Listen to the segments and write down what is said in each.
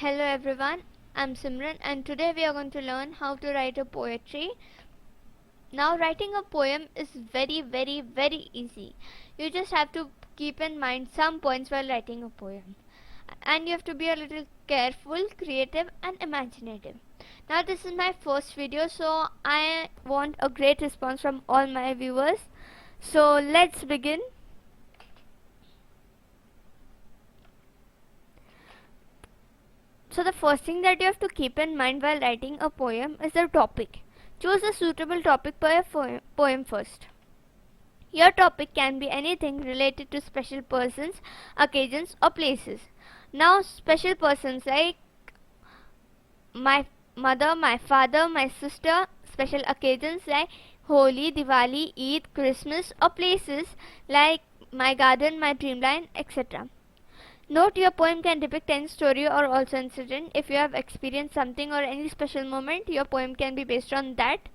Hello everyone, I'm Simran and today we are going to learn how to write a poetry. Now writing a poem is very easy. You just have to keep in mind some points while writing a poem. And you have to be a little careful, creative and imaginative. Now this is my first video, so I want a great response from all my viewers. So let's begin. So the first thing that you have to keep in mind while writing a poem is the topic. Choose a suitable topic for your poem first. Your topic can be anything related to special persons, occasions or places. Now special persons like my mother, my father, my sister, special occasions like Holi, Diwali, Eid, Christmas or places like my garden, my dreamland, etc. Note your poem can depict any story or also incident. If you have experienced something or any special moment, your poem can be based on that.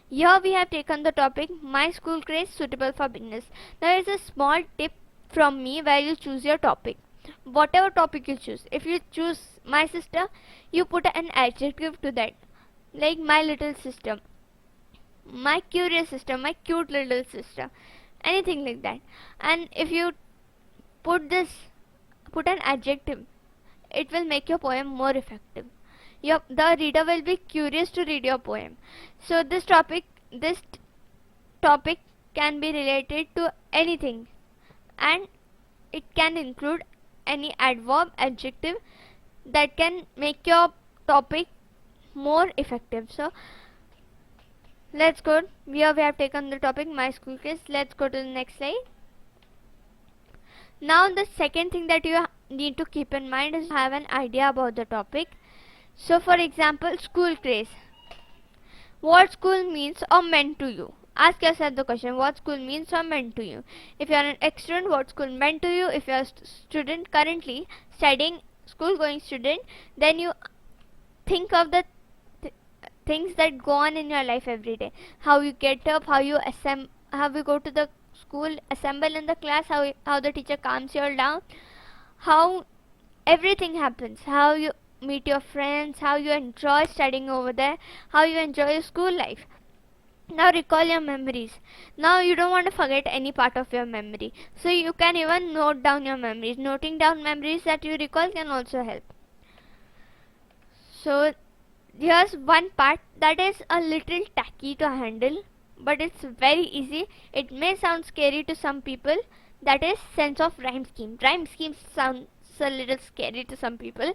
Here we have taken the topic My School Craze Suitable for Beginners. There is a small tip from me where you choose your topic. Whatever topic you choose. If you choose my sister, you put an adjective to that. Like my little sister, my curious sister, my cute little sister. Anything like that. And if you put an adjective, it will make your poem more effective. The reader will be curious to read your poem. So this topic can be related to anything and it can include any adverb, adjective that can make your topic more effective. So let's go. Here we have taken the topic My School Craze. Let's go to the next slide. Now the second thing that you need to keep in mind is have an idea about the topic. So for example, school craze. What school means or meant to you? Ask yourself the question, what school means or meant to you? If you are an ex-student, what school meant to you? If you are a student currently studying, school going student, then you think of the things that go on in your life every day. How you get up, how you go to the school, assemble in the class, how the teacher calms you all down, how everything happens, how you meet your friends, how you enjoy studying over there, how you enjoy your school life. Now recall your memories. Now you don't want to forget any part of your memory, so you can even note down your memories. Noting down memories that you recall can also help. So here's one part that is a little tacky to handle, but it's very easy. It may sound scary to some people. That is sense of rhyme scheme. Rhyme schemes sound a little scary to some people,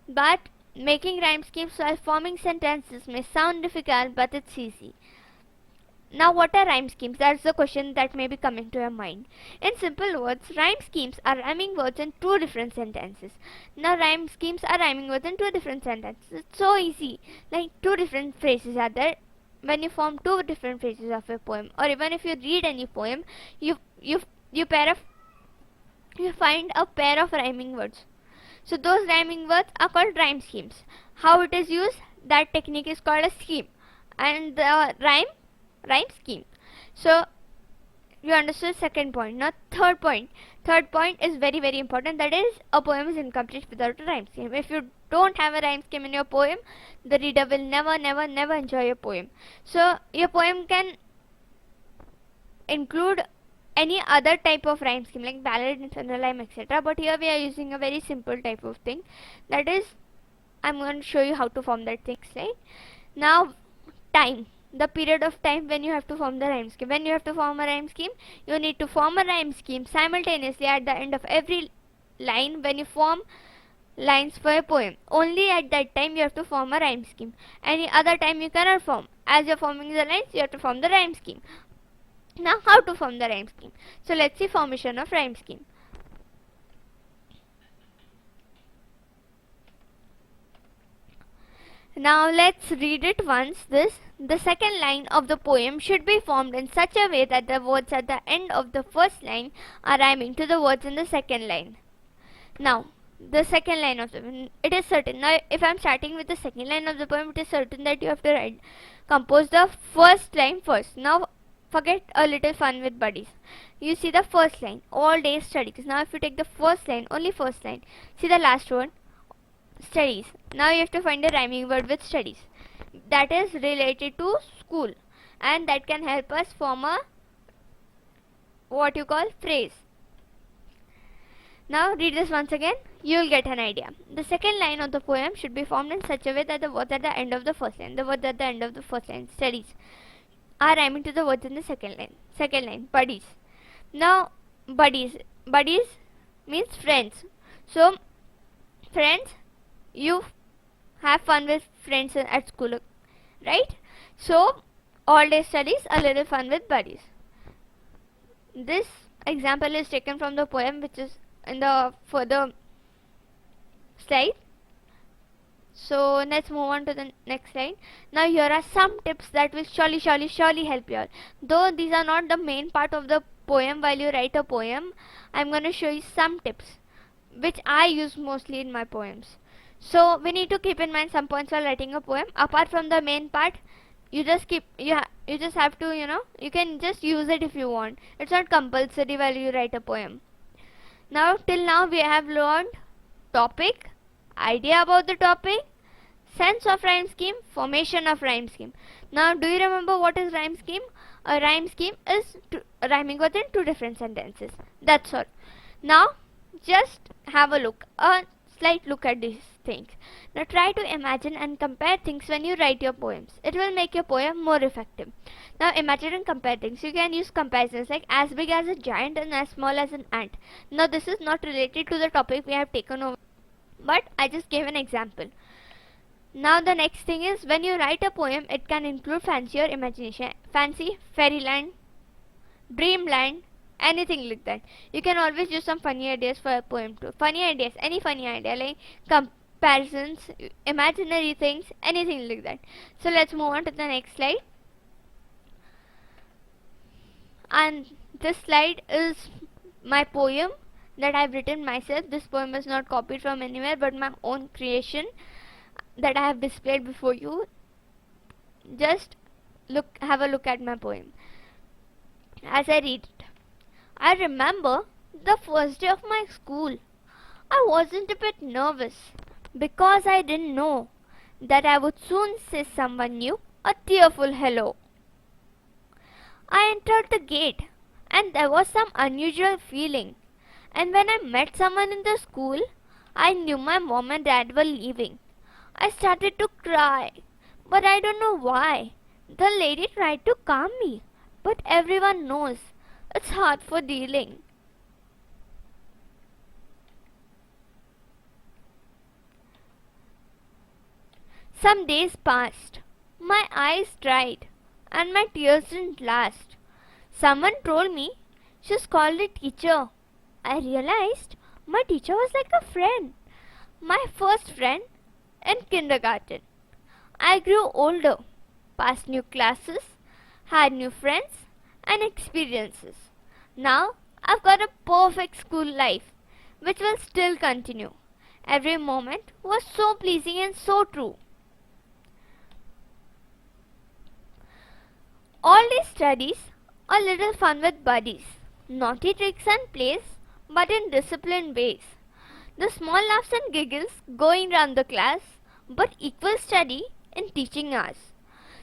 but making rhyme schemes while forming sentences may sound difficult, but it's easy. Now what are rhyme schemes? That's the question that may be coming to your mind. In simple words, rhyme schemes are rhyming words in two different sentences. Now rhyme schemes are rhyming words in two different sentences. It's so easy. Like two different phrases are there. When you form two different phrases of a poem, or even if you read any poem, you find a pair of rhyming words. So those rhyming words are called rhyme schemes. How it is used? That technique is called a scheme, and the rhyme scheme. So you understood second point. Now third point. Third point is very important. That is, a poem is incomplete without a rhyme scheme. If you don't have a rhyme scheme in your poem, the reader will never enjoy your poem. So your poem can include any other type of rhyme scheme like ballad, infernal rhyme, etc. But here we are using a very simple type of thing. That is, I'm going to show you how to form that thing. Right? Now, time. The period of time when you have to form the rhyme scheme. When you have to form a rhyme scheme, you need to form a rhyme scheme simultaneously at the end of every line when you form lines for a poem. Only at that time you have to form a rhyme scheme. Any other time you cannot form. As you're forming the lines, you have to form the rhyme scheme. Now how to form the rhyme scheme? So let's see formation of rhyme scheme. Now let's read it once. The second line of the poem should be formed in such a way that the words at the end of the first line are rhyming to the words in the second line. Now the second line of the poem, it is certain. Now if I'm starting with the second line of the poem, it is certain that you have to compose the first line first. Now forget a little fun with buddies. You see the first line, all day studies. Now if you take the first line, only first line, see the last word, studies. Now you have to find a rhyming word with studies that is related to school, and that can help us form a what you call phrase. Now read this once again, you will get an idea. The second line of the poem should be formed in such a way that the words at the end of the first line, the words at the end of the first line, studies, are rhyming to the words in the second line. Second line, buddies. Now buddies means friends. So friends, you have fun with friends at school, right? So all day studies, a little fun with buddies. This example is taken from the poem which is in the further slide. So let's move on to the next slide. Now here are some tips that will surely help you all. Though these are not the main part of the poem while you write a poem, I'm going to show you some tips which I use mostly in my poems. So we need to keep in mind some points while writing a poem. Apart from the main part, you just have to, you can just use it if you want. It's not compulsory while you write a poem. Now till now we have learned topic, idea about the topic, sense of rhyme scheme, formation of rhyme scheme. Now do you remember what is rhyme scheme? A rhyme scheme is rhyming within two different sentences. That's all. Now just have a slight look at these things. Now try to imagine and compare things when you write your poems. It will make your poem more effective. Now imagine and compare things. You can use comparisons like as big as a giant and as small as an ant. Now this is not related to the topic we have taken over, but I just gave an example. Now the next thing is, when you write a poem, it can include fancy or imagination. Fancy, fairyland, dreamland, anything like that. You can always use some funny ideas for a poem too. Funny ideas, any funny idea like comparisons, imaginary things, anything like that. So let's move on to the next slide. And this slide is my poem that I've written myself. This poem is not copied from anywhere but my own creation that I have displayed before you. Just have a look at my poem as I read it. I remember the first day of my school. I wasn't a bit nervous because I didn't know that I would soon see someone new a tearful hello. I entered the gate and there was some unusual feeling, and when I met someone in the school, I knew my mom and dad were leaving. I started to cry, but I don't know why. The lady tried to calm me, but everyone knows it's hard for dealing. Some days passed. My eyes dried and my tears didn't last. Someone told me she's called a teacher. I realized my teacher was like a friend. My first friend in kindergarten. I grew older, passed new classes, had new friends and experiences. Now I've got a perfect school life, which will still continue. Every moment was so pleasing and so true. All day studies, a little fun with buddies, naughty tricks and plays, but in disciplined ways. The small laughs and giggles going round the class, but equal study in teaching hours.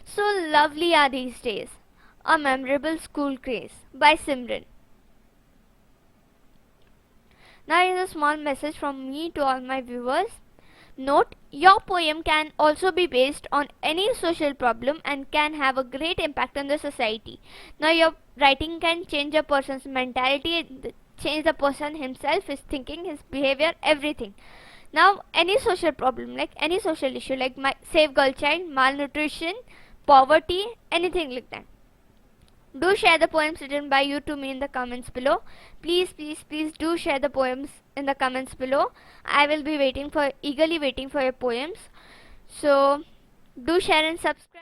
So lovely are these days. A memorable school craze by Simran. Now here's a small message from me to all my viewers. Note, your poem can also be based on any social problem and can have a great impact on the society. Now your writing can change a person's mentality, change the person himself, his thinking, his behavior, everything. Now any social problem, like any social issue like Save Girl Child, malnutrition, poverty, anything like that. Do share the poems written by you to me in the comments below. Please do share the poems in the comments below. I will be eagerly waiting for your poems. So do share and subscribe.